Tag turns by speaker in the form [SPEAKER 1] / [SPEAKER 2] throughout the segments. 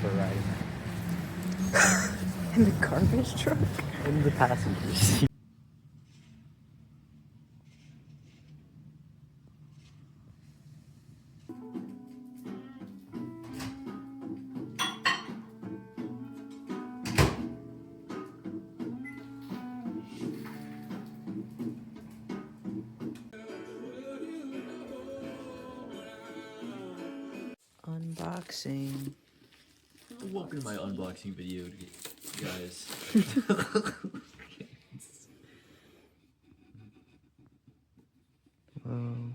[SPEAKER 1] for riding
[SPEAKER 2] In the garbage truck?
[SPEAKER 1] in the passenger seat.
[SPEAKER 2] Unboxing.
[SPEAKER 3] Welcome to my unboxing video, guys.
[SPEAKER 2] Whoa.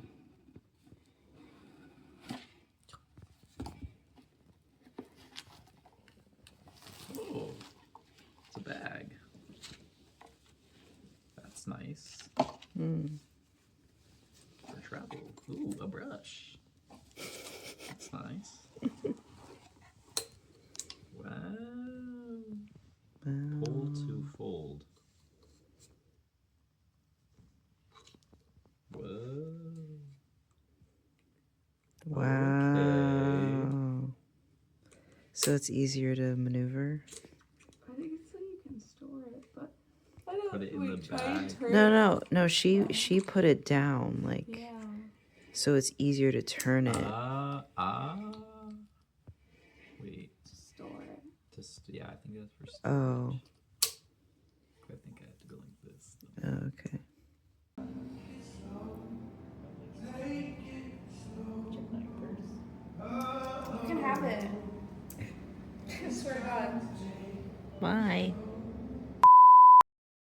[SPEAKER 3] Oh, it's a bag. That's nice. For travel. Ooh, a brush. That's nice. Wow. Pull to fold. Whoa.
[SPEAKER 2] Wow.
[SPEAKER 3] Okay.
[SPEAKER 2] So it's easier to maneuver?
[SPEAKER 4] I think it's so you can store it, but I don't.
[SPEAKER 3] Put it in the
[SPEAKER 4] try and
[SPEAKER 3] bag.
[SPEAKER 4] turn
[SPEAKER 2] No. She put it down, like,
[SPEAKER 4] Yeah.
[SPEAKER 2] so it's easier to turn it.
[SPEAKER 3] Wait.
[SPEAKER 4] Store it.
[SPEAKER 3] Yeah, I think that's for storage.
[SPEAKER 2] Oh.
[SPEAKER 3] I think I have to go like this.
[SPEAKER 2] Oh, okay.